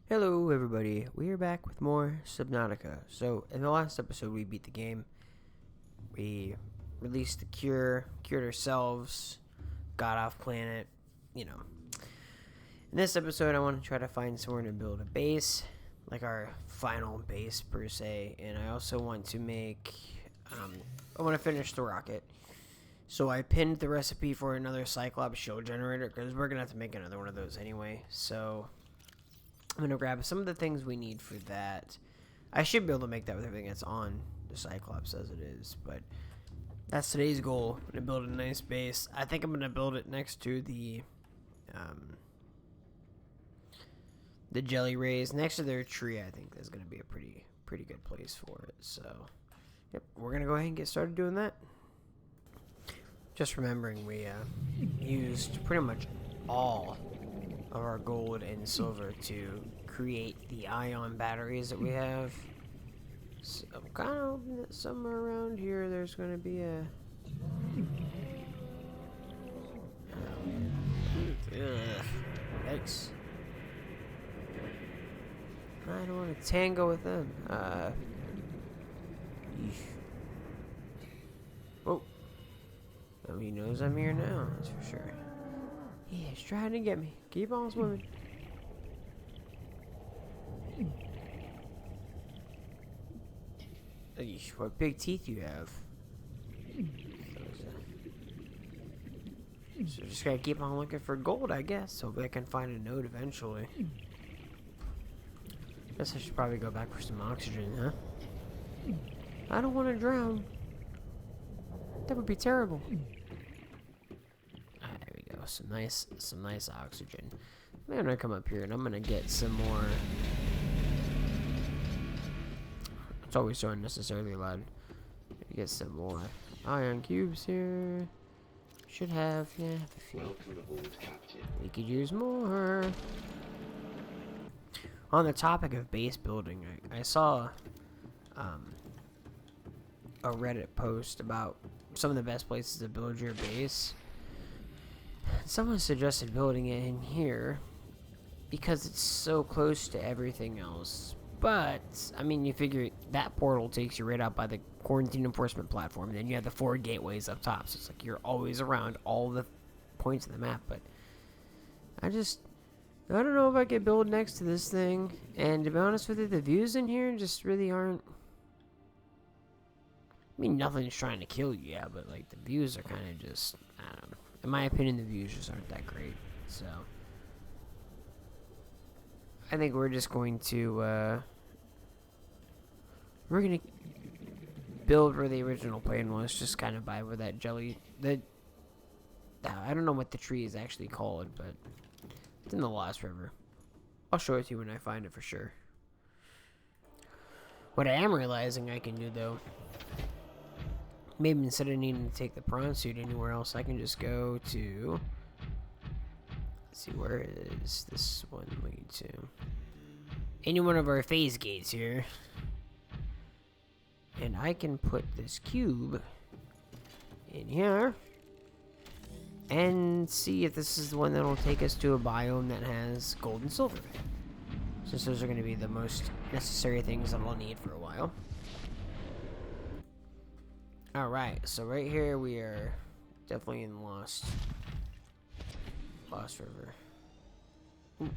Hello everybody, we are back with more Subnautica. So, in the last episode we beat the game. We released the cure, cured ourselves, got off planet, In this episode I want to try to find somewhere to build a base, like our final base per se, and I also want to I want to finish the rocket. So I pinned the recipe for another Cyclops shield generator, because we're going to have to make another one of those anyway, so I'm going to grab some of the things we need for that. I should be able to make that with everything that's on the Cyclops as it is, but that's today's goal. I'm going to build a nice base. I think I'm going to build it next to the jelly rays. Next to their tree, I think that's going to be a pretty good place for it. So, yep, we're going to go ahead and get started doing that. Just remembering we used pretty much all of our gold and silver to create the ion batteries that we have. So I'm kind of hoping that somewhere around here there's going to be a... Yikes. I don't want to tango with them. Whoa. Oh, he knows I'm here now, that's for sure. He's trying to get me. Keep on swimming. Eesh, what big teeth you have. So just gotta keep on looking for gold, I guess. Hope I can find a node eventually. Guess I should probably go back for some oxygen, huh? I don't want to drown. That would be terrible. There we go. Some nice oxygen. I'm gonna come up here and I'm gonna get some more. It's always so unnecessarily loud. Get some more ion cubes here. Should have, a few. We could use more. On the topic of base building, I saw a Reddit post about some of the best places to build your base. Someone suggested building it in here because it's so close to everything else. But, I mean, you figure that portal takes you right out by the quarantine enforcement platform. And then you have the 4 gateways up top. So it's like you're always around all the points of the map. But I don't know if I could build next to this thing. And to be honest with you, the views in here just really aren't... I mean, nothing's trying to kill you, yeah, but like the views are kind of just, I don't know. In my opinion, the views just aren't that great. So I think we're just going to build where the original plan was, just kind of by where that jelly, I don't know what the tree is actually called, but it's in the Lost River. I'll show it to you when I find it for sure. What I am realizing I can do though, maybe instead of needing to take the prawn suit anywhere else, I can just go to... Let's see, where is this one lead to? Any one of our phase gates here. And I can put this cube in here. And see if this is the one that will take us to a biome that has gold and silver. Since those are going to be the most necessary things that I'll need for a while. Alright, so right here we are definitely in Lost River. Ooh.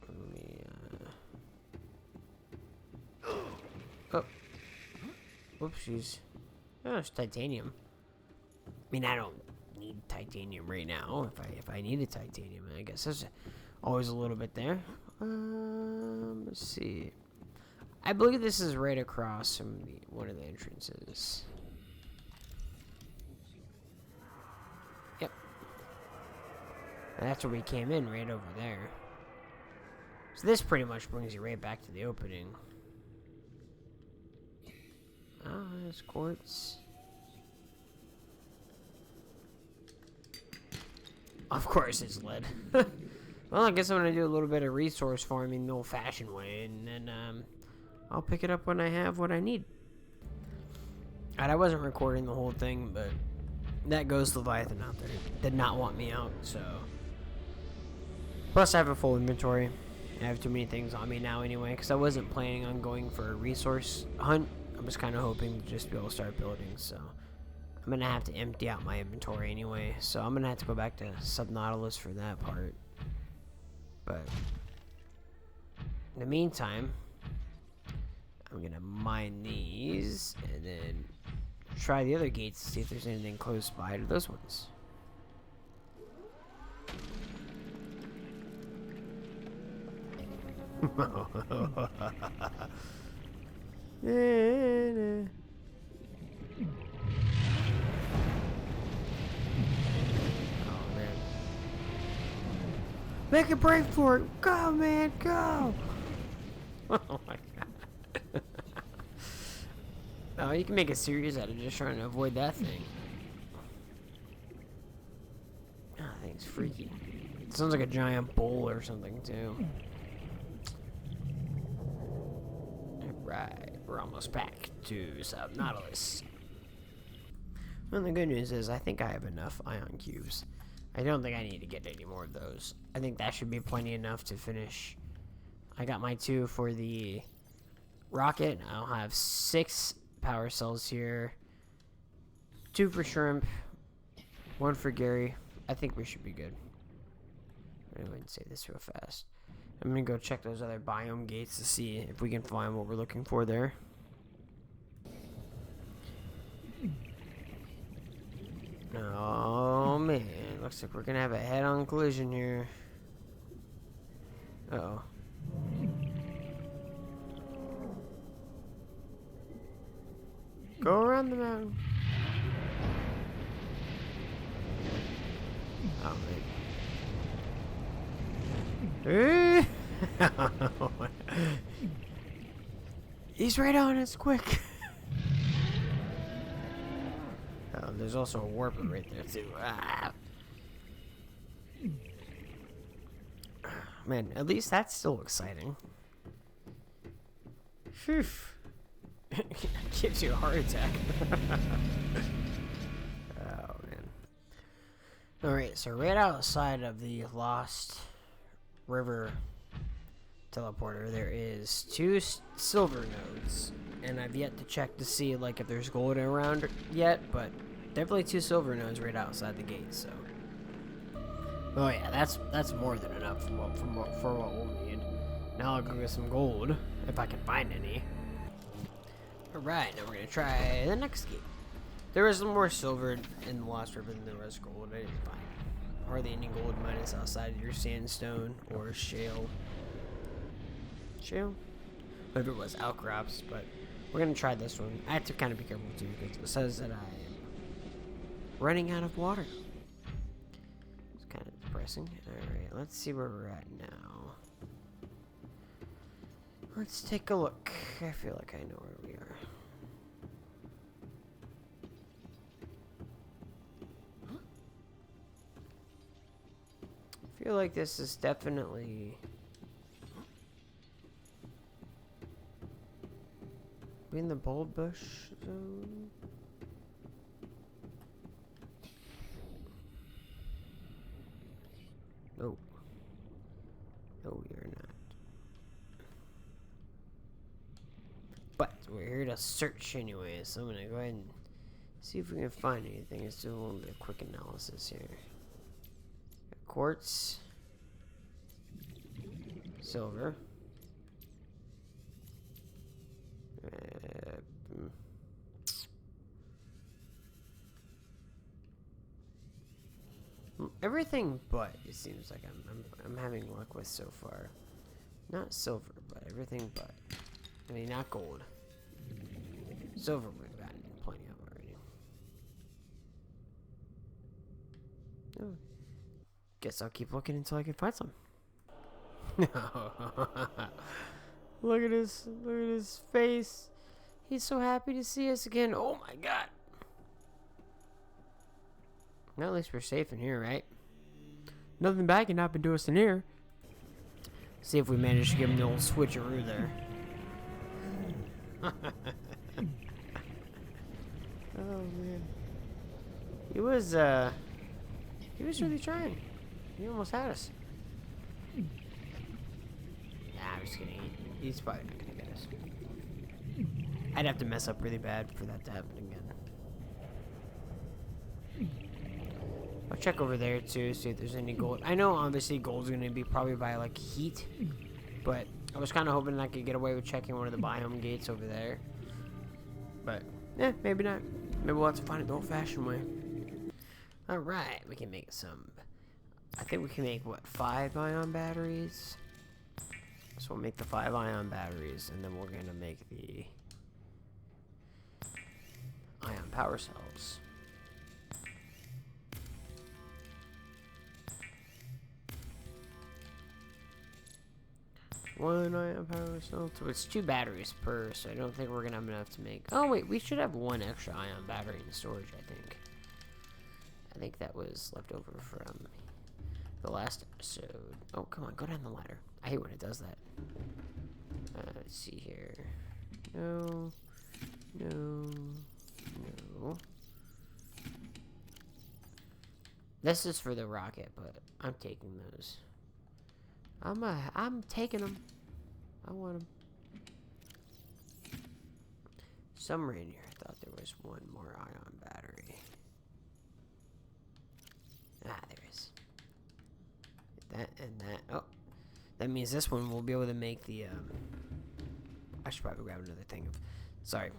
Let me, oh. Whoopsies. Oh, it's titanium. I mean, I don't need titanium right now. If I needed titanium, I guess there's always a little bit there. Let's see. I believe this is right across from one of the entrances. Yep. And that's where we came in, right over there. So this pretty much brings you right back to the opening. Oh, there's quartz. Of course it's lead. Well, I guess I'm going to do a little bit of resource farming the old-fashioned way, and then, I'll pick it up when I have what I need. And I wasn't recording the whole thing, but that ghost Leviathan out there did not want me out, so Plus, I have a full inventory. I have too many things on me now anyway, because I wasn't planning on going for a resource hunt. I was kind of hoping to just be able to start building, so I'm going to have to empty out my inventory anyway. So I'm going to have to go back to Subnautica for that part. But in the meantime, I'm going to mine these and then try the other gates to see if there's anything close by to those ones. Oh man. Make a break for it. Go, man, go. Oh my god. Oh, you can make a series out of just trying to avoid that thing. Oh, that thing's freaky. It sounds like a giant bull or something, too. Alright, we're almost back to Subnautica. Well, the good news is I think I have enough ion cubes. I don't think I need to get any more of those. I think that should be plenty enough to finish. I got my 2 for the rocket. I'll have 6 power cells here. 2 for shrimp. 1 for Gary. I think we should be good. I'm gonna go ahead and say this real fast. I'm gonna go check those other biome gates to see if we can find what we're looking for there. Oh man, looks like we're gonna have a head-on collision here. Uh-oh. Go around the mountain. Oh man. He's right on us, quick. Oh, there's also a warper right there too. Ah. Man, at least that's still exciting. Phew. Gives you a heart attack. Oh man. Alright, so right outside of the Lost River teleporter, there is 2 silver nodes, and I've yet to check to see like if there's gold around yet, but definitely 2 silver nodes right outside the gate. So, oh yeah, that's more than enough for what we'll need. Now I'll go get some gold if I can find any. All right, now we're gonna try the next gate. There was more silver in the Lost River than there was gold. I didn't find hardly any gold minus outside of your sandstone or shale. Whatever it was, outcrops, but we're gonna try this one. I have to kind of be careful too because it says that I am running out of water. It's kind of depressing. Alright, let's see where we're at now. Let's take a look. I feel like I know where we are. I feel like this is definitely in the bulb bush zone. No. No, we are not. But we're here to search anyway, so I'm gonna go ahead and see if we can find anything. Let's do a little bit of quick analysis here. Quartz. Silver. Everything but it seems like I'm having luck with so far. Not silver, but everything but. I mean, not gold. Silver we've gotten plenty of already. Oh. Guess I'll keep looking until I can find some. Look at his face. He's so happy to see us again. Oh my god. Well, at least we're safe in here, right? Nothing bad can happen to us in here. See if we manage to give him the old switcheroo there. Oh man. He was really trying. He almost had us. Nah, I'm just kidding. He's probably not gonna get us. I'd have to mess up really bad for that to happen again. I'll check over there too, see if there's any gold. I know obviously gold's gonna be probably by like heat, but I was kind of hoping I could get away with checking one of the biome gates over there. But maybe not. Maybe we'll have to find it the old-fashioned way. All right, we can make some. I think we can make what, 5 ion batteries. So we'll make the 5 ion batteries, and then we're gonna make the ion power cells. One ion power cell. So it's 2 batteries per, so I don't think we're gonna have enough to make. Oh wait, we should have 1 extra ion battery in storage, I think. I think that was left over from the last episode. Oh, come on, go down the ladder. I hate when it does that. Let's see here. No. This is for the rocket, but I'm taking those. I'm taking them. I want them. Somewhere in here, I thought there was 1 more ion battery. Ah, there is. That and that. Oh, that means this one we'll be able to make the. I should probably grab another thing of. Sorry,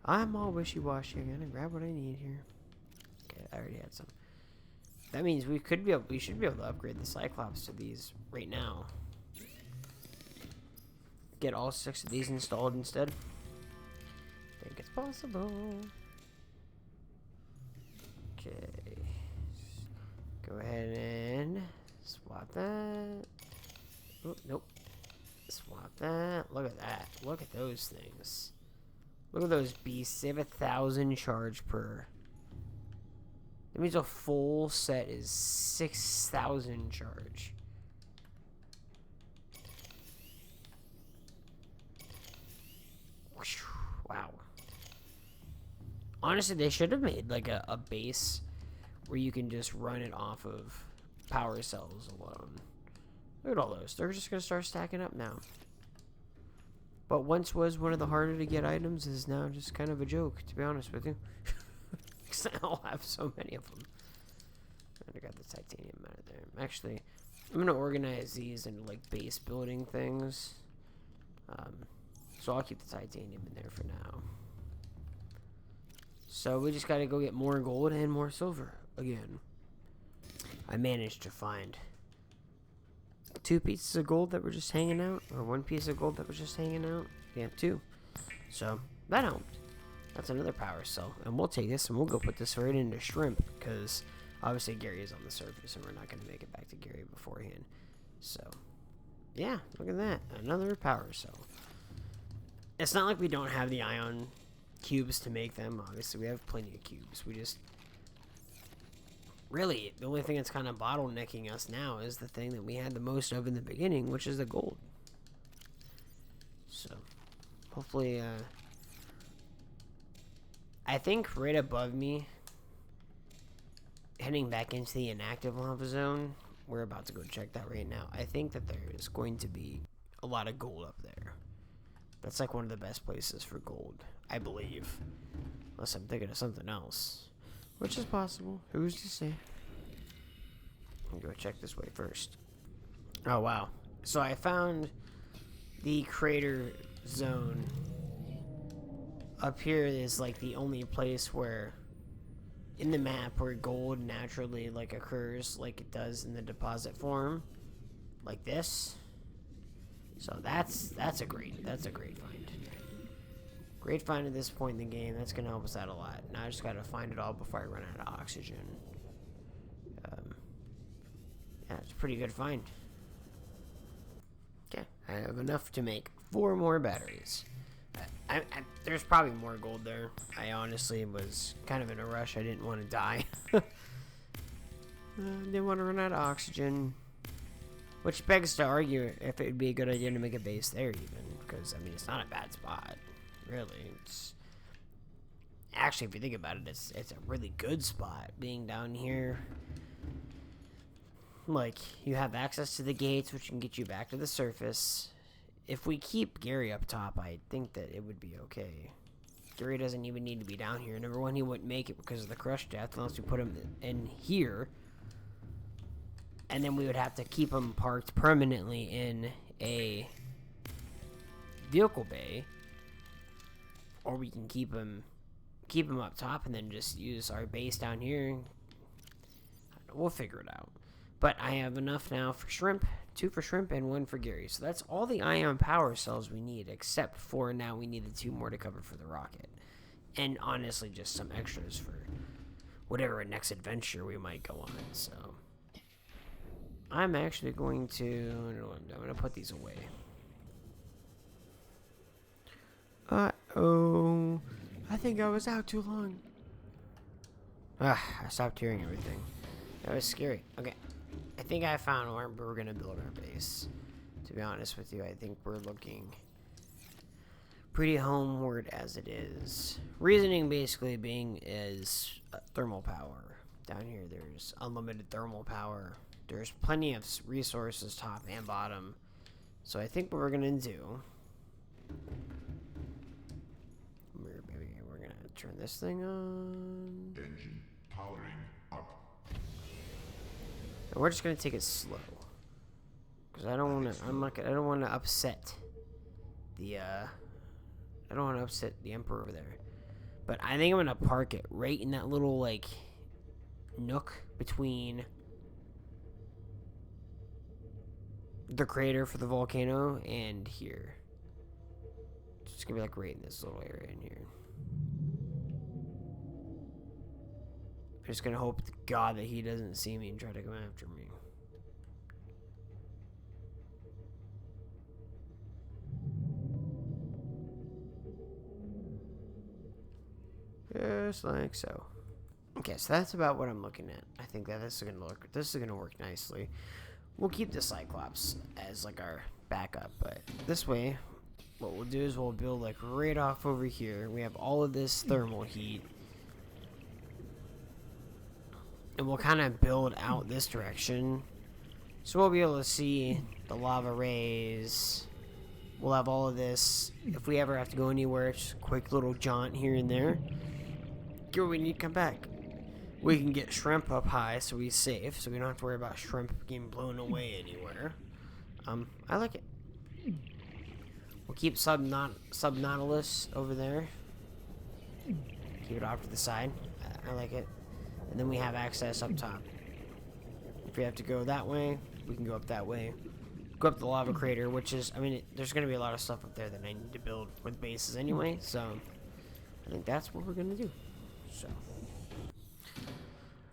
I'm all wishy-washy. I'm gonna grab what I need here. Okay, I already had some. That means we should be able to upgrade the Cyclops to these right now. Get all 6 of these installed instead. Think it's possible. Okay. Go ahead and swap that. Oh, nope. Swap that. Look at that. Look at those things. Look at those beasts. They have 1,000 charge per. That means a full set is 6,000 charge. Wow. Honestly, they should have made like a base where you can just run it off of power cells alone. Look at all those. They're just going to start stacking up now. But once was one of the harder to get items is now just kind of a joke, to be honest with you. Because I'll have so many of them. I got the titanium out of there. Actually, I'm going to organize these into like base building things. So I'll keep the titanium in there for now. So we just got to go get more gold and more silver again. I managed to find 2 pieces of gold that were just hanging out, or 1 piece of gold that was just hanging out. Yeah, 2. So that helped. That's another power cell, and we'll take this and we'll go put this right into shrimp because obviously Gary is on the surface and we're not going to make it back to Gary beforehand. So yeah, look at that, another power cell. It's not like we don't have the ion cubes to make them. Obviously we have plenty of cubes. We just really, the only thing that's kind of bottlenecking us now is the thing that we had the most of in the beginning, which is the gold. So hopefully I think right above me, heading back into the inactive lava zone, we're about to go check that right now. I think that there is going to be a lot of gold up there. That's like one of the best places for gold, I believe. Unless I'm thinking of something else. Which is possible. Who's to say? I'll go check this way first. Oh, wow. So I found the crater zone. Up here is like the only place where in the map where gold naturally like occurs like it does in the deposit form. Like this. So that's a great find. Great find at this point in the game. That's gonna help us out a lot. Now I just gotta find it all before I run out of oxygen. Yeah, it's a pretty good find. Okay, I have enough to make 4 more batteries. There's probably more gold there. I honestly was kind of in a rush. I didn't want to die. Didn't want to run out of oxygen. Which begs to argue if it would be a good idea to make a base there even. Because, I mean, it's not a bad spot. Really. It's actually, if you think about it, it's a really good spot. Being down here. like, you have access to the gates, which can get you back to the surface. If we keep Gary up top, I think that it would be okay. Gary doesn't even need to be down here. Number one, he wouldn't make it because of the crush death unless we put him in here. And then we would have to keep him parked permanently in a vehicle bay. Or we can keep him up top and then just use our base down here. We'll figure it out. But I have enough now for shrimp, 2 for shrimp and 1 for Gary. So that's all the ion power cells we need, except for now we need the 2 more to cover for the rocket. And honestly, just some extras for whatever next adventure we might go on. So I'm actually going to, I'm going to put these away. Uh-oh. I think I was out too long. I stopped hearing everything. That was scary. Okay. I think I found where we're going to build our base. To be honest with you, I think we're looking pretty homeward as it is. Reasoning basically being is thermal power. Down here there's unlimited thermal power. There's plenty of resources top and bottom. So I think what we're going to do... We're going to turn this thing on. Engine powering up. And we're just gonna take it slow, because I don't want to. I don't want to upset the. I don't want to upset the Emperor over there. But I think I'm gonna park it right in that little like nook between the crater for the volcano and here. It's just gonna be like right in this little area in here. I'm just gonna hope to God that he doesn't see me and try to come after me. Just like so. Okay, so that's about what I'm looking at. I think that this is gonna work nicely. We'll keep the Cyclops as like our backup, but this way, what we'll do is we'll build like right off over here. We have all of this thermal heat. And we'll kind of build out this direction. So we'll be able to see the lava rays. We'll have all of this. If we ever have to go anywhere, just a quick little jaunt here and there. Get what we need to come back. We can get shrimp up high so we're safe. So we don't have to worry about shrimp getting blown away anywhere. I like it. We'll keep Subnautica over there. Keep it off to the side. I like it. And then we have access up top. If we have to go that way, we can go up that way. Go up the lava crater, which is, I mean, there's going to be a lot of stuff up there that I need to build with bases anyway. So, I think that's what we're going to do. So,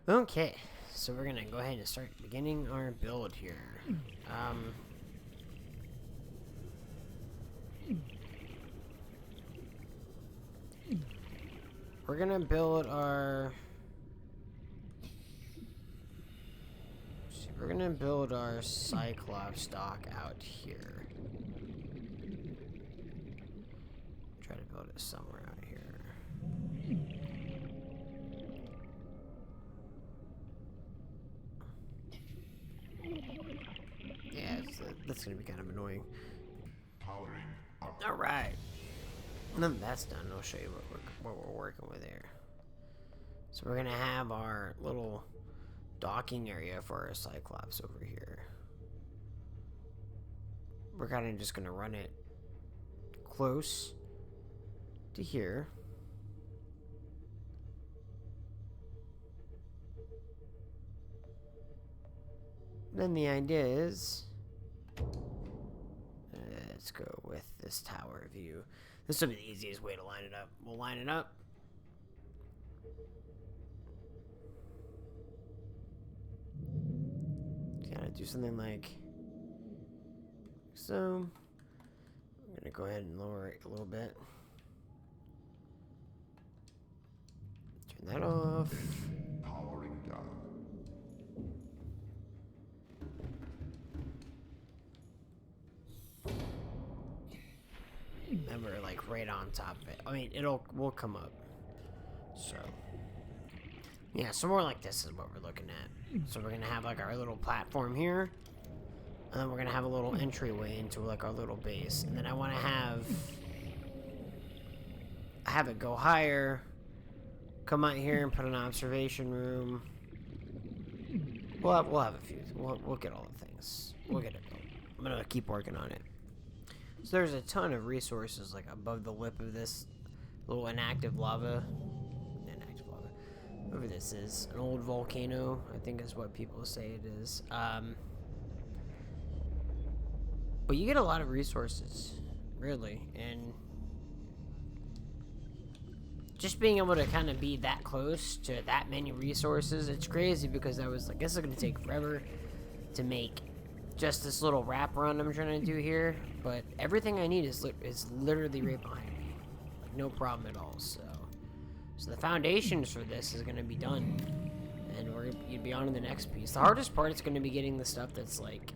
okay. So, we're going to go ahead and start beginning our build here. We're going to build our... We're gonna build our Cyclops dock out here. Try to build it somewhere out here. Yeah, that's gonna be kind of annoying. Powering up. All right. None of that's done. I'll show you what we're working with here. So we're gonna have our little docking area for our Cyclops over here. We're kind of just gonna run it close to here. Then the idea is, let's go with this tower view. This will be the easiest way to line it up. We'll line it up. Gotta do something like so. I'm gonna go ahead and lower it a little bit. Turn that off. Powering down. And we're like right on top of it. I mean, we'll come up. So Yeah, so more like this is what we're looking at. So we're gonna have like our little platform here, and then we're gonna have a little entryway into like our little base, and then I want to have it go higher, come out here and put an observation room. We'll have a few. We'll get all the things. We'll get it built. I'm gonna keep working on it. So there's a ton of resources like above the lip of this little inactive lava. Whatever this is, an old volcano, I think is what people say it is. But you get a lot of resources, really, and just being able to kind of be that close to that many resources, it's crazy because I was like, this is going to take forever to make just this little wraparound I'm trying to do here, but everything I need is literally right behind me. Like, no problem at all, so the foundations for this is going to be done, and we're going to be on to the next piece. The hardest part is going to be getting the stuff that's, like,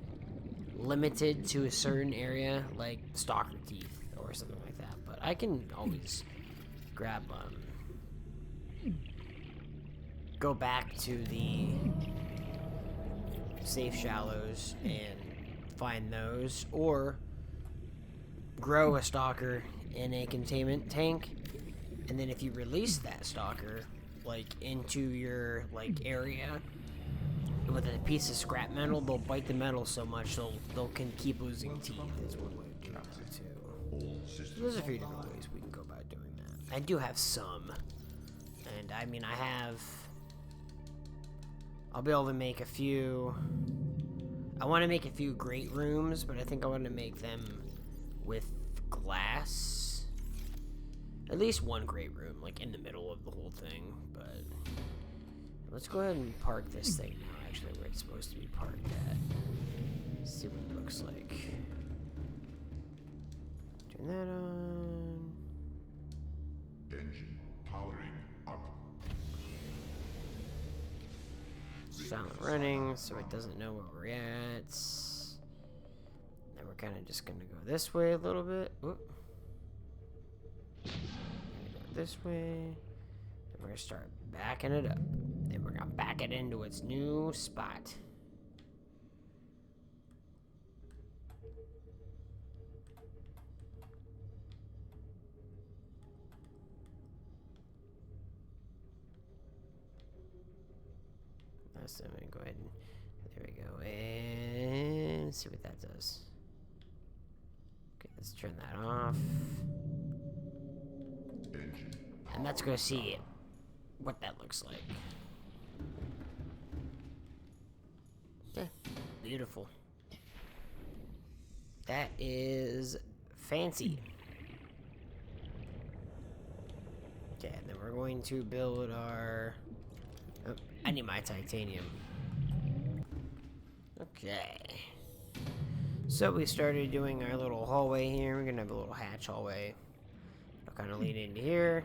limited to a certain area, like stalker teeth or something like that, but I can always grab, go back to the safe shallows and find those, or grow a stalker in a containment tank. And then if you release that stalker, like, into your, like, area with a piece of scrap metal, they'll bite the metal so much they'll can keep losing teeth. Is one way to do that too. There's a few different ways we can go about doing that. I do have some, and I mean I'll be able to make a few. I want to make a few great rooms, but I think I want to make them with glass. At least one great room, like in the middle of the whole thing, but let's go ahead and park this thing now, actually, where it's supposed to be parked at. Let's see what it looks like. Turn that on. Engine powering up. Silent running, so it doesn't know where we're at. Then we're kind of just going to go this way a little bit. Whoop. This way, and we're gonna start backing it up. Then we're gonna back it into its new spot. So I'm gonna go ahead and there we go, and see what that does. Okay, let's turn that off. And let's go see what that looks like. Okay, beautiful. That is fancy. Okay, and then we're going to build our... Oh, I need my titanium. Okay. So we started doing our little hallway here. We're gonna have a little hatch hallway. It'll kind of lead into here.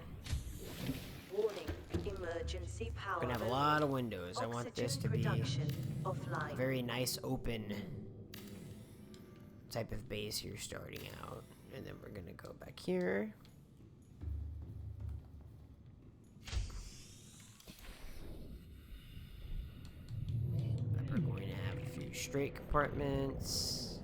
Warning, emergency power. We're gonna have a lot of windows. I want this to be a very nice open type of base here starting out. And then we're gonna go back here. We're going to have a few straight compartments.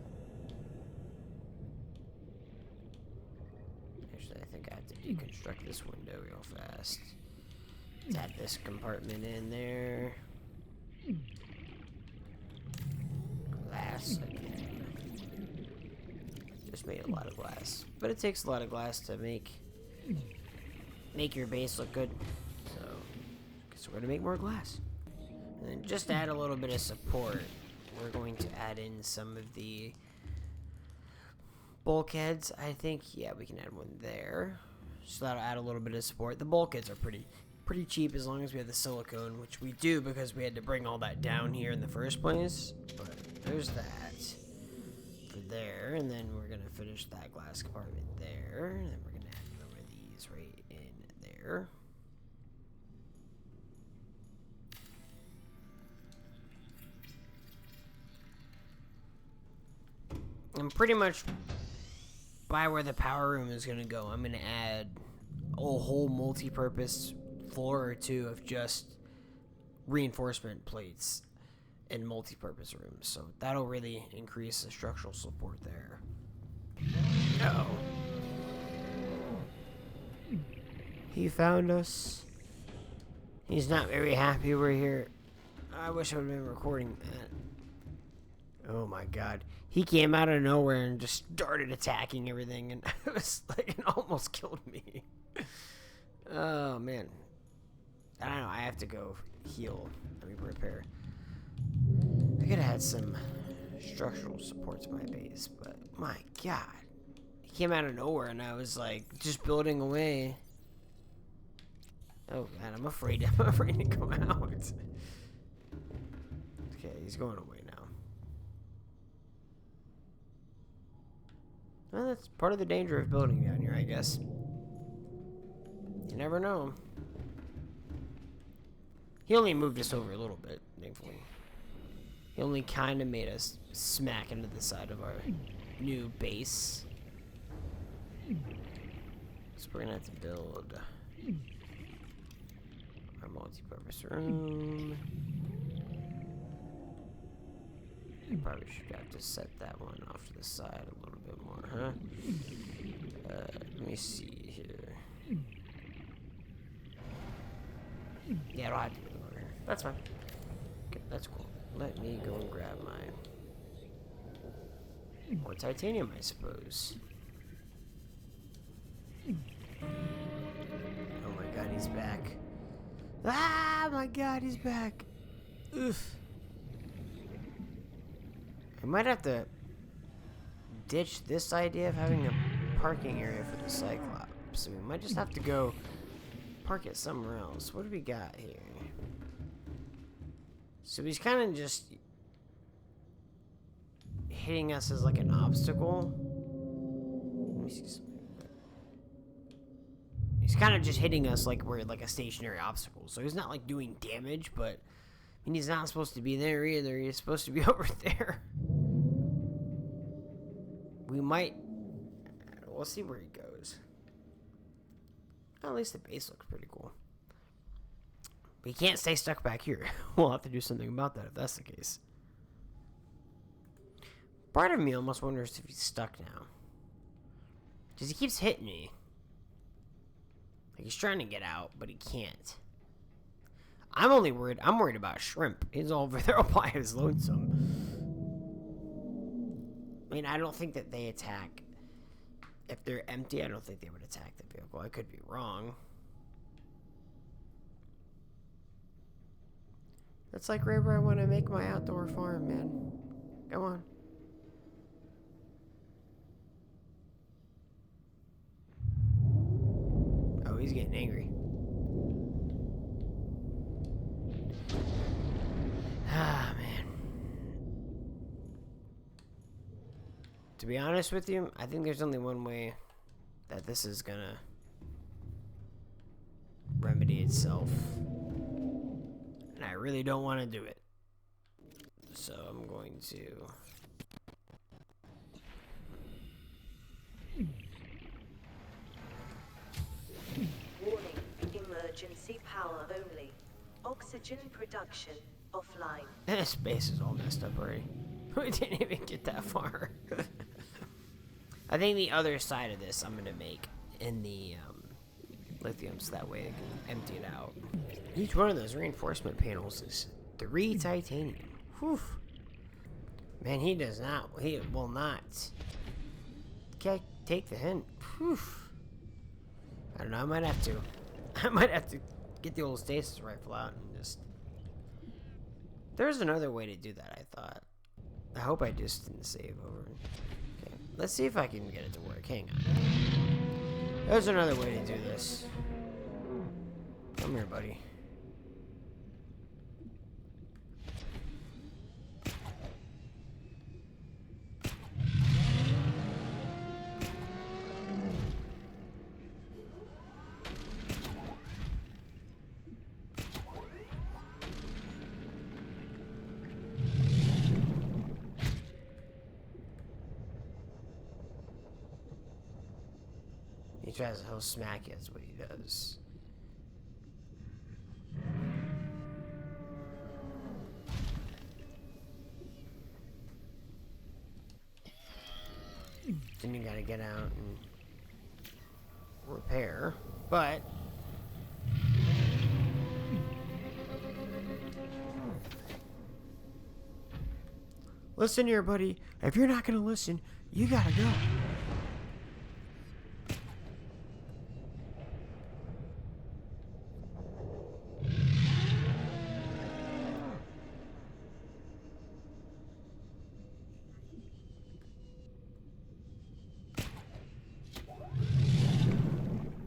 Actually, I think I have to deconstruct this window real fast. Let's add this compartment in there. Glass again. Just made a lot of glass, but it takes a lot of glass to make your base look good. So, guess we're gonna make more glass. And then just to add a little bit of support, we're going to add in some of the bulkheads. I think, yeah, we can add one there. So that'll add a little bit of support. The bulkheads are pretty cheap as long as we have the silicone, which we do because we had to bring all that down here in the first place. But there's that for there, and then we're gonna finish that glass compartment there, and then we're gonna add one of these right in there. And pretty much by where the power room is going to go, I'm going to add a whole multi-purpose floor or two of just reinforcement plates in multi-purpose rooms, so that'll really increase the structural support there. No. He found us. He's not very happy we're here. I wish I would have been recording that. Oh my god. He came out of nowhere and just started attacking everything, and it was like, it almost killed me. Oh man. I don't know, I have to go heal. Let me repair. I could have had some structural support to my base, but my god. He came out of nowhere and I was like just building away. Oh man, I'm afraid to go out. Okay, he's going away now. Well, that's part of the danger of building down here, I guess. You never know. He only moved us over a little bit, thankfully. He only kind of made us smack into the side of our new base. So we're gonna have to build our multi-purpose room. I probably should have to set that one off to the side a little bit more, huh? Let me see here. Yeah, I don't have to go over here. That's fine. Okay, that's cool. Let me go and grab my more titanium, I suppose. Oh my god, he's back. Ah, my god, he's back. Oof. I might have to ditch this idea of having a parking area for the Cyclops. So we might just have to go park it somewhere else. What do we got here? So he's kind of just hitting us as like an obstacle. Let me see something. He's kind of just hitting us like we're like a stationary obstacle. So he's not like doing damage, but I mean, he's not supposed to be there either. He's supposed to be over there. We might. We'll see where he goes. Well, at least the base looks pretty cool. But he can't stay stuck back here. We'll have to do something about that if that's the case. Part of me almost wonders if he's stuck now. Because he keeps hitting me. Like he's trying to get out, but he can't. I'm worried about Shrimp. He's all over there all by his lonesome. I mean, I don't think that they attack. If they're empty, I don't think they would attack the vehicle. I could be wrong. That's like right where I want to make my outdoor farm, man. Come on. Oh, he's getting angry. Ah, man. To be honest with you, I think there's only one way that this is gonna remedy itself. And I really don't want to do it. So I'm going to... Warning, emergency power only. Oxygen production offline. This base is all messed up already. We didn't even get that far. I think the other side of this I'm going to make in the lithium so that way I can empty it out. Each one of those reinforcement panels is 3 titanium. Whew. Man, he will not take the hint. Whew. I don't know, I might have to get the old stasis rifle out and just... There's another way to do that, I thought. I hope I just didn't save over. Okay, let's see if I can get it to work. Hang on. There's another way to do this. Come here, buddy. He tries to he'll smack you, that's what he does. Then you gotta get out and repair. But listen here, buddy. If you're not gonna listen, you gotta go.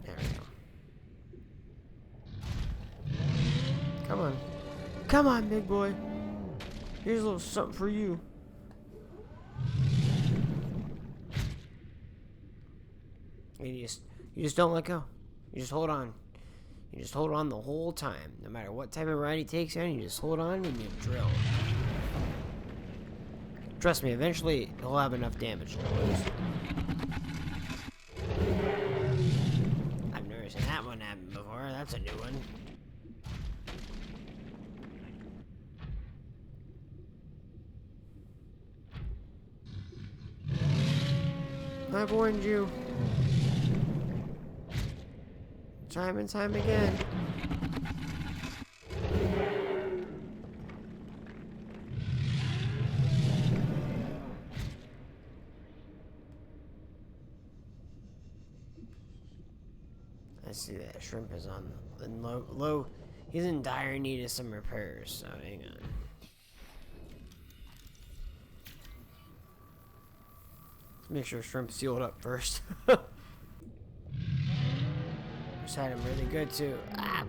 There we go. Come on. Come on, big boy. Here's a little something for you. You just don't let go. You just hold on. You just hold on the whole time. No matter what type of ride he takes on, you just hold on and you drill. Trust me, eventually he'll have enough damage to lose. I've never seen that one happen before. That's a new one. I've warned you. Time and time again. I see that shrimp is on the low. He's in dire need of some repairs, so hang on. Let's make sure shrimp's sealed up first. Just had him really good too. Ah.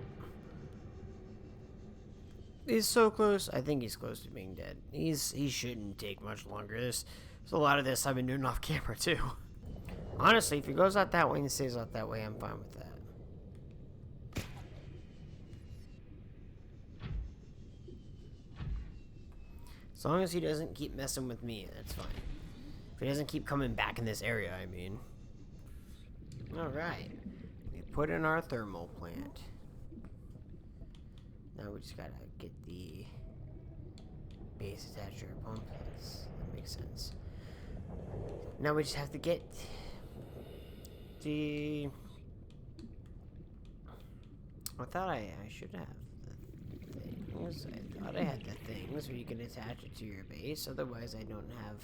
He's so close. I think he's close to being dead. He shouldn't take much longer. There's a lot of this I've been doing off camera too. Honestly, if he goes out that way and stays out that way, I'm fine with that. As long as he doesn't keep messing with me, that's fine. If he doesn't keep coming back in this area, I mean. Alright. We put in our thermal plant. Now we just gotta get the base attached to our pump. That makes sense. Now we just have to get the... I thought I should have the things. I thought I had the things where you can attach it to your base. Otherwise, I don't have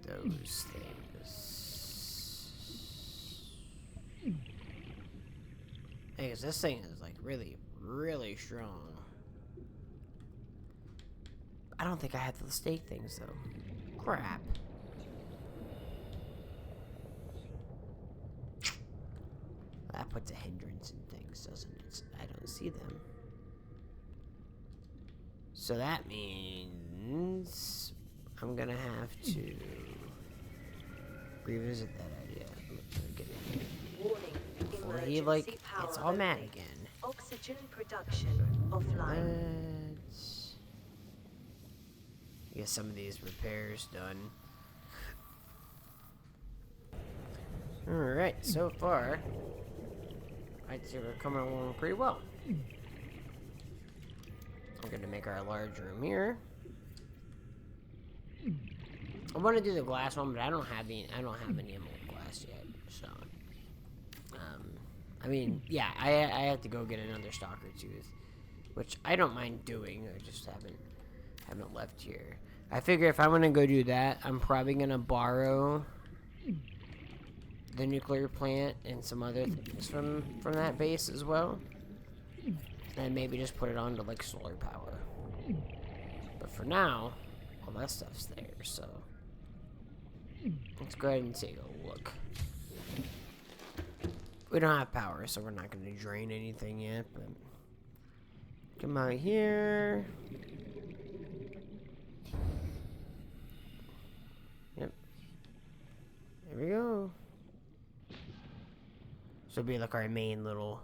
those things. Because this thing is like really, really strong. I don't think I have the stake things though. Crap. That puts a hindrance in things, doesn't it? I don't see them. So that means I'm gonna have to revisit that idea. Warning. Before he gets all mad again. Oxygen production offline. Let's get some of these repairs done. Alright, so far I'd say we're coming along pretty well. I'm gonna make our large room here. I want to do the glass one, but I don't have any emerald glass yet. So, I mean, yeah, I have to go get another stalker tooth, which I don't mind doing. I just haven't left here. I figure if I'm gonna go do that, I'm probably gonna borrow the nuclear plant and some other things from that base as well, and maybe just put it on to like solar power. But for now, all that stuff's there, so let's go ahead and take a look. We don't have power, so we're not going to drain anything yet, but come out here. Yep. There we go. So it'll be like our main little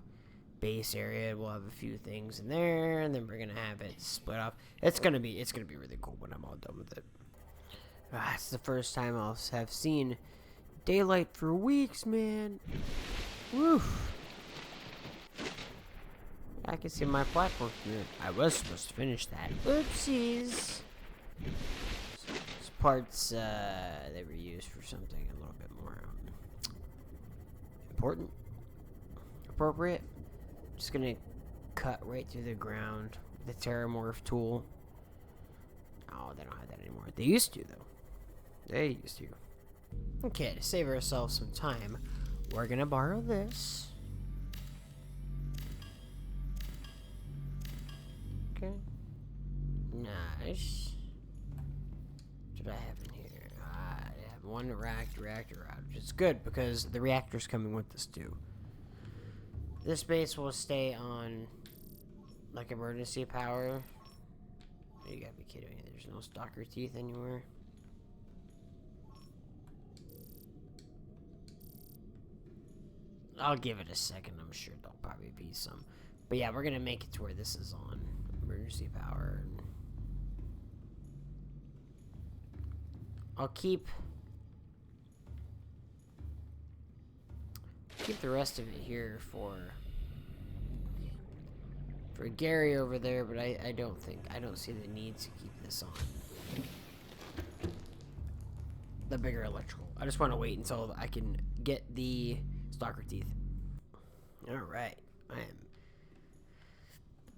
base area. We'll have a few things in there, and then we're gonna have it split off. It's gonna be really cool when I'm all done with it. It's the first time I'll have seen daylight for weeks, man. Woo! I can see my platform here. I was supposed to finish that. Oopsies. Let's parts they were used for something a little bit more important, appropriate. Just gonna cut right through the ground with the Terramorph tool. Oh, they don't have that anymore. They used to, though. They used to. Okay, to save ourselves some time, we're gonna borrow this. Okay. Nice. What did I have in here? I have one reactor out, which is good because the reactor's coming with us too. This base will stay on like emergency power. You gotta be kidding me. There's no stalker teeth anywhere. I'll give it a second. I'm sure there'll probably be some. But yeah, we're gonna make it to where this is on emergency power. I'll keep the rest of it here for Gary over there, but I don't see the need to keep this on the bigger electrical. I just want to wait until I can get the stalker teeth. Alright, I am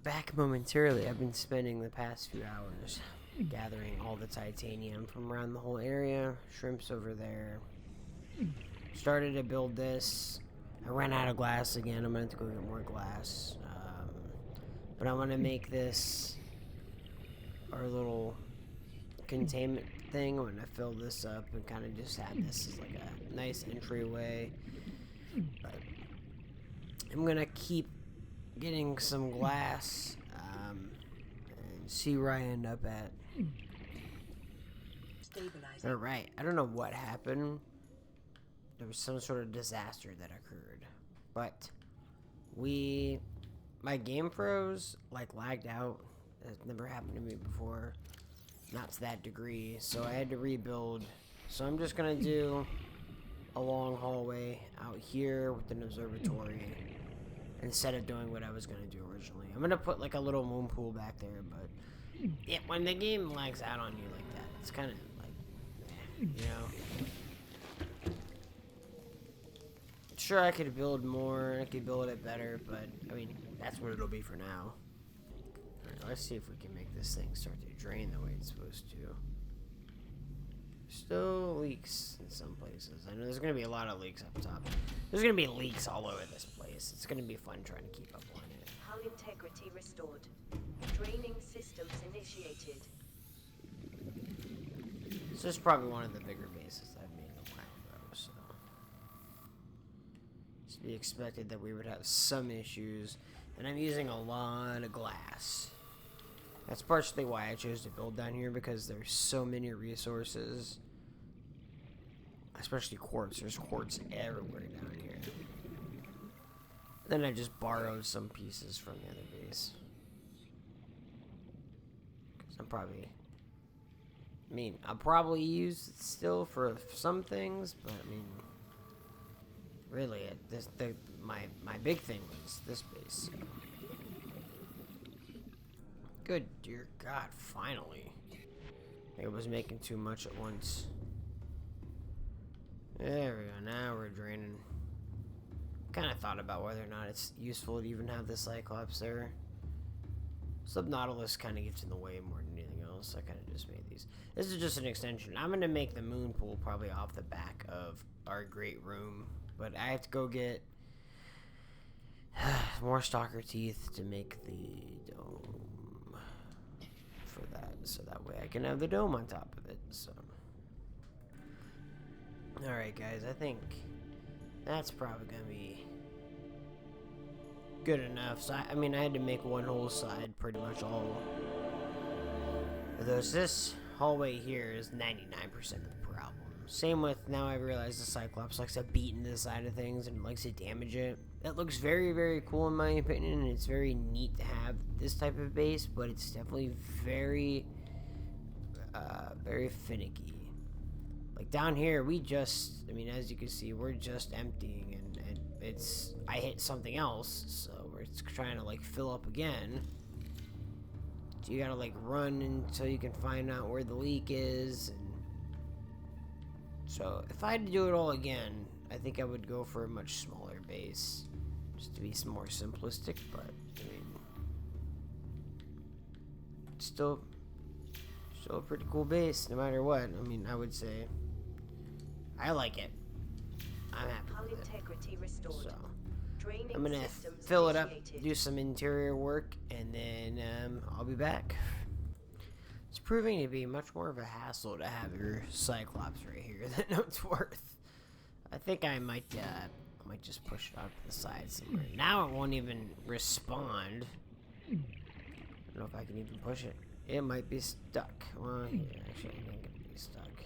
back momentarily. I've been spending the past few hours gathering all the titanium from around the whole area. Shrimps over there. Started to build this. I ran out of glass again. I'm going to have to go get more glass. But I want to make this our little containment thing. I'm going to fill this up and kind of just have this as like a nice entryway. But I'm going to keep getting some glass and see where I end up at. Alright, I don't know what happened. There was some sort of disaster that occurred. But my game froze, like lagged out. That's never happened to me before. Not to that degree. So I had to rebuild. So I'm just gonna do a long hallway out here with an observatory instead of doing what I was gonna do originally. I'm gonna put like a little moon pool back there, but yeah, when the game lags out on you like that, it's kind of like, you know. Sure, I could build more, I could build it better, but I mean, that's what it'll be for now. Alright, let's see if we can make this thing start to drain the way it's supposed to. Still leaks in some places. I know there's going to be a lot of leaks up top. There's going to be leaks all over this place. It's going to be fun trying to keep up on it. Hull integrity restored. Draining systems initiated. This is probably one of the bigger bases I've made in a while, though, so it's to be expected that we would have some issues. And I'm using a lot of glass. That's partially why I chose to build down here, because there's so many resources. Especially quartz. There's quartz everywhere down here. Then I just borrowed some pieces from the other base. Because I'll probably use it still for some things, but I mean, really, my big thing was this base. Good dear God, finally. It was making too much at once. There we go, now we're draining. Kind of thought about whether or not it's useful to even have the Cyclops there. Subnautica kind of gets in the way more than anything else. I kind of just made these. This is just an extension. I'm going to make the moon pool probably off the back of our great room. But I have to go get more stalker teeth to make the dome. For that, so that way I can have the dome on top of it. So, alright guys, I think that's probably gonna be good enough. So I mean, I had to make one whole side pretty much all of those. This hallway here is 99% of the problem. Same with, now I realize the Cyclops likes to beat into the side of things and likes to damage it. That looks very, very cool in my opinion, and it's very neat to have this type of base, but it's definitely very, very finicky. Like down here, I mean, as you can see, we're just emptying, and I hit something else, so it's trying to like fill up again. So you gotta like run until you can find out where the leak is, and So if I had to do it all again, I think I would go for a much smaller base, just to be some more simplistic. But I mean, it's still a pretty cool base, no matter what. I mean, I would say I like it. I'm happy Hull with it. integrity restored. So Draining I'm gonna systems fill it up, initiated. do some interior work, and then I'll be back. It's proving to be much more of a hassle to have your Cyclops right here than it's worth. I think I might just push it out to the side somewhere. Now it won't even respond. I don't know if I can even push it. It might be stuck. Well, yeah, actually, I think it'll be stuck.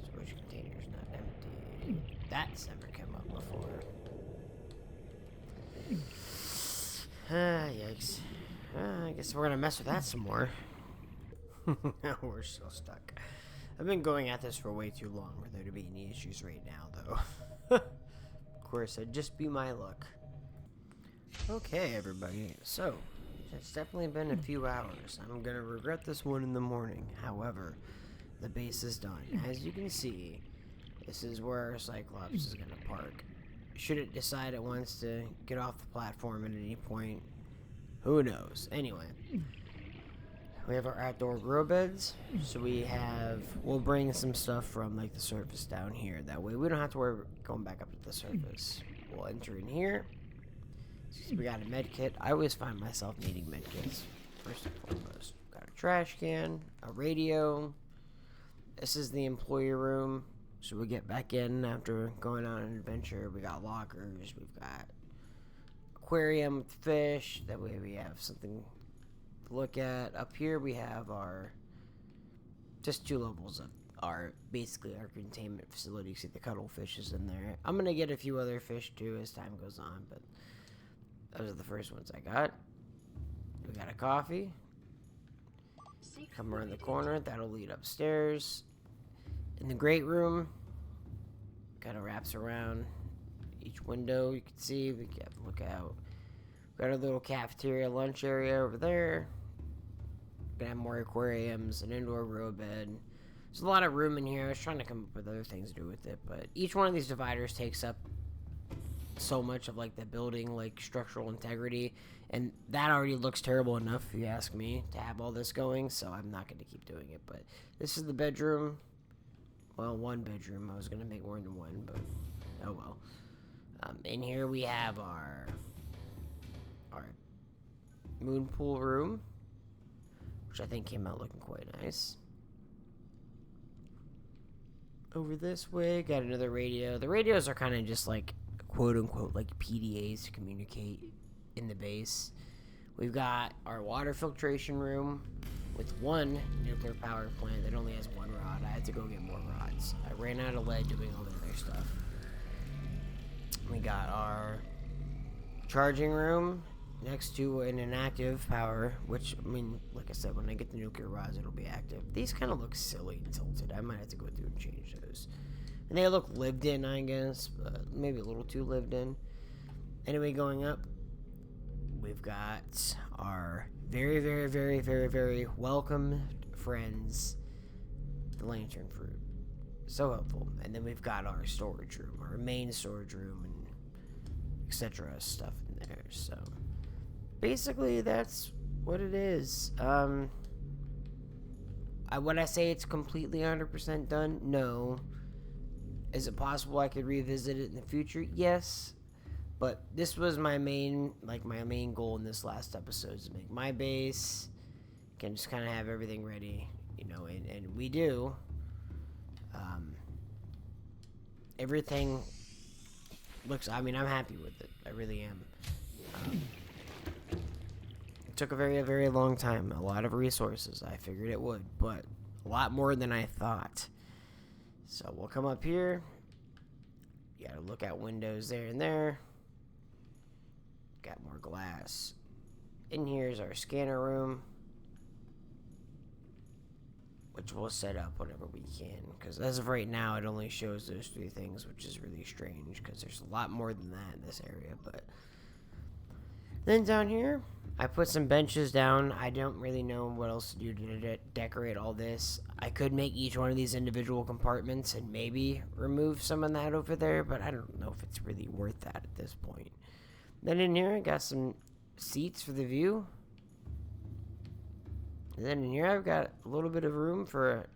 Storage container's not empty. That's never come up before. Yikes. I guess we're gonna mess with that some more. We're still stuck. I've been going at this for way too long for there to be any issues right now, though. Of course, it'd just be my luck. Okay, everybody. So, it's definitely been a few hours. I'm gonna regret this one in the morning. However, the base is done. As you can see, this is where our Cyclops is gonna park. Should it decide it wants to get off the platform at any point, who knows? Anyway, we have our outdoor grow beds. So we'll bring some stuff from like the surface down here. That way we don't have to worry about going back up to the surface. We'll enter in here. So we got a med kit. I always find myself needing med kits first and foremost. Got a trash can, a radio. This is the employee room. So we get back in after going on an adventure. We got lockers. We've got aquarium with fish. That way we have something to look at. Up here we have our just 2 levels of our basically our containment facility. You see the cuttlefish is in there. I'm gonna get a few other fish too as time goes on, but those are the first ones I got. We got a coffee. Come around the corner. That'll lead upstairs. In the great room, kind of wraps around each window. You can see we can look out. We got a little cafeteria lunch area over there. Gonna have more aquariums, an indoor grow bed. There's a lot of room in here. I was trying to come up with other things to do with it, but each one of these dividers takes up so much of like the building, like structural integrity, and that already looks terrible enough, if you ask me, to have all this going. So I'm not going to keep doing it. But this is the bedroom. Well, 1 bedroom. I was going to make more than 1, but oh well. In here we have our moon pool room, which I think came out looking quite nice. Over this way, got another radio. The radios are kind of just like quote-unquote like PDAs to communicate in the base. We've got our water filtration room with 1 nuclear power plant that only has 1 rod. I had to go get more rods. I ran out of lead doing all the other stuff. We got our charging room next to an inactive power, which, I mean, like I said, when I get the nuclear rods, it'll be active. These kind of look silly and tilted. I might have to go through and change those. And they look lived in, I guess, but maybe a little too lived in. Anyway, going up, we've got our very, very, very, very, very welcome friends, the lantern fruit. So helpful. And then we've got our storage room, our main storage room, and etc. stuff in there. So basically, that's what it is. Would I say it's completely 100% done? No. Is it possible I could revisit it in the future? Yes. But this was my main goal in this last episode, is to make my base, can just kind of have everything ready, you know, and we do. Everything looks, I mean, I'm happy with it. I really am. It took a very, very long time, a lot of resources. I figured it would, but a lot more than I thought. So we'll come up here. You gotta look at windows there and there. Got more glass. In here is our scanner room, which we'll set up whenever we can, because as of right now it only shows those 3 things, which is really strange because there's a lot more than that in this area. But Then down here, I put some benches down. I don't really know what else to do to decorate all this. I could make each one of these individual compartments and maybe remove some of that over there, but I don't know if it's really worth that at this point. Then in here, I got some seats for the view. And then in here, I've got a little bit of room for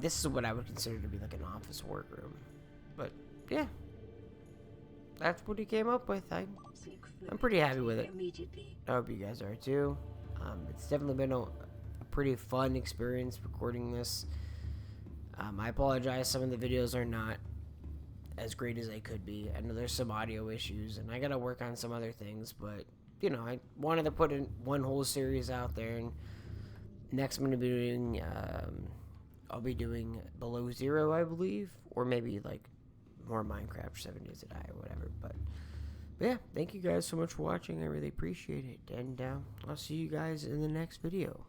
this is what I would consider to be like an office workroom. But yeah, that's what he came up with. I'm pretty happy with it. I hope you guys are too. It's definitely been a pretty fun experience recording this. I apologize, some of the videos are not as great as they could be. I know there's some audio issues, and I gotta work on some other things, but you know, I wanted to put in one whole series out there, and next I'm gonna be doing I'll be doing Below Zero, I believe, or maybe like more Minecraft 7 Days to Die or whatever. But yeah, thank you guys so much for watching. I really appreciate it, and I'll see you guys in the next video.